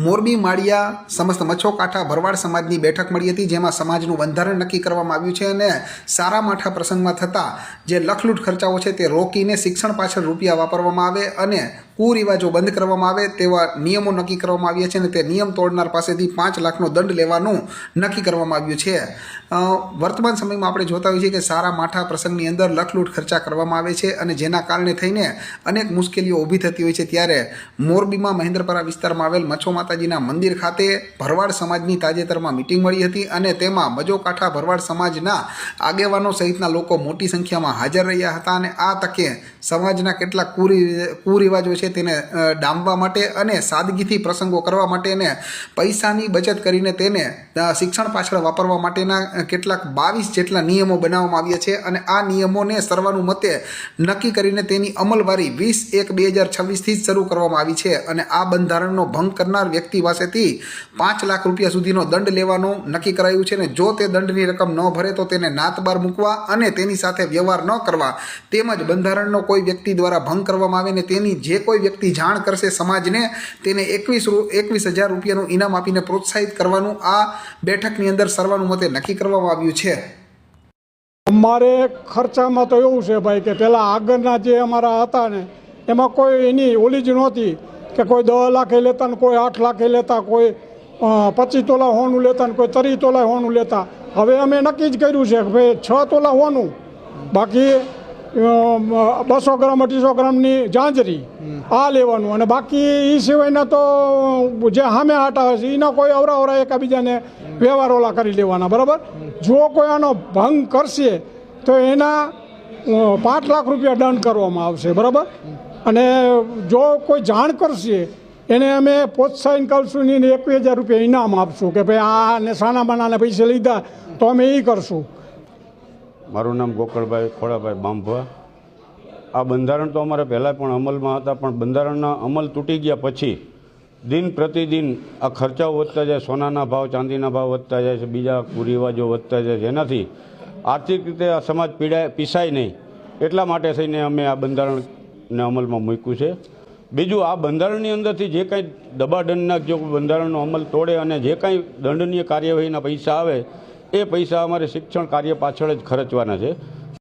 મોરબી માળિયા સમસ્ત મચ્છો કાંઠા ભરવાડ સમાજની બેઠક મળી હતી, જેમાં સમાજનું બંધારણ નક્કી કરવામાં આવ્યું છે અને સારા માઠા પ્રસંગમાં થતા જે લખલૂટ ખર્ચાઓ છે તે રોકીને શિક્ષણ પાછળ રૂપિયા વાપરવામાં આવે અને કુરિવાજો બંધ કરવામાં આવે તેવા નિયમો નક્કી કરવામાં આવ્યા છે અને તે નિયમ તોડનાર પાસેથી 5 લાખનો દંડ લેવાનું નક્કી કરવામાં આવ્યું છે। વર્તમાન સમયમાં આપણે જોતા હોઈએ છીએ કે સારા માઠા પ્રસંગની અંદર લખલૂટ ખર્ચા કરવામાં આવે છે અને જેના કારણે થઈને અનેક મુશ્કેલીઓ ઊભી થતી હોય છે। ત્યારે મોરબીમાં મહેન્દ્રપરા વિસ્તારમાં આવેલ મચ્છો માતાજીના મંદિર ખાતે ભરવાડ સમાજની તાજેતરમાં મિટિંગ મળી હતી અને તેમાં મજો કાંઠા ભરવાડ સમાજના આગેવાનો સહિતના લોકો મોટી સંખ્યામાં હાજર રહ્યા હતા અને આ તકે સમાજના કેટલાક કુરિવાજો છે તેને ડામવા માટે અને સાદગીથી પ્રસંગો કરવા માટે અને પૈસાની બચત કરીને તેને શિક્ષણ પાછળ વાપરવા માટેના કેટલાક 22 જેટલા નિયમો બનાવવામાં આવ્યા છે અને આ નિયમોને સર્વાનુમતે નક્કી કરીને તેની અમલવારી 20/1/2026 થી જ શરૂ કરવામાં આવી છે અને આ બંધારણનો ભંગ કરનાર વ્યક્તિ પાસેથી 5 લાખ રૂપિયા સુધીનો દંડ લેવાનું નક્કી કરાયું છે અને જો તે દંડની રકમ ન ભરે તો તેને નાત બહાર મૂકવા અને તેની સાથે વ્યવહાર ન કરવા તેમજ બંધારણનો કોઈ વ્યક્તિ દ્વારા ભંગ કરવામાં આવે ને તેની જે કોઈ વ્યક્તિ જાણ કરશે સમાજને તેને 21,000 રૂપિયાનું ઇનામ આપીને પ્રોત્સાહિત કરવાનું આ બેઠકની અંદર સર્વાનુમતે નક્કી કરવામાં આવ્યું છે। અમારે ખર્ચામાં તો એવું છે ભાઈ કે પહેલાં આગળના જે અમારા હતા ને એમાં કોઈ એની ઓલી જ નહોતી કે કોઈ 10 લાખે લેતા ને કોઈ 8 લાખે લેતા, કોઈ 25 તોલા હોનું લેતા ને કોઈ 30 તોલા હોનું લેતા। હવે અમે નક્કી જ કર્યું છે કે ભાઈ 6 તોલા હોનું, બાકી 200 ગ્રામ 250 ગ્રામની જાંજરી આ લેવાનું અને બાકી એ સિવાયના તો જે સામે હાટા હશે એના કોઈ અવરા એકબીજાને વ્યવહાર ઓલા કરી લેવાના, બરાબર। જો કોઈ આનો ભંગ કરશે તો એના 5 લાખ રૂપિયા દંડ કરવામાં આવશે, બરાબર। અને જો કોઈ જાણ કરશે એને અમે પ્રોત્સાહન કરશું ને 21,000 રૂપિયા ઇનામ આપશું કે ભાઈ આને સાના બાનાને પૈસા લીધા તો અમે એ કરશું। મારું નામ ગોકળભાઈ ખોડાભાઈ બાંભવા। આ બંધારણ તો અમારે પહેલાં પણ અમલમાં હતા, પણ બંધારણના અમલ તૂટી ગયા પછી દિન પ્રતિદિન આ ખર્ચાઓ વધતા જાય, સોનાના ભાવ ચાંદીના ભાવ વધતા જાય છે, બીજા કુરિવાજો વધતા જાય, જેનાથી આર્થિક રીતે આ સમાજ પીસાય નહીં એટલા માટે થઈને અમે આ બંધારણને અમલમાં મૂક્યું છે। બીજું, આ બંધારણની અંદરથી જે કાંઈ દબાદંડના જો બંધારણનો અમલ તોડે અને જે કાંઈ દંડનીય કાર્યવાહીના પૈસા આવે એ પૈસા અમારે શિક્ષણ કાર્ય પાછળ જ ખર્ચવાના છે।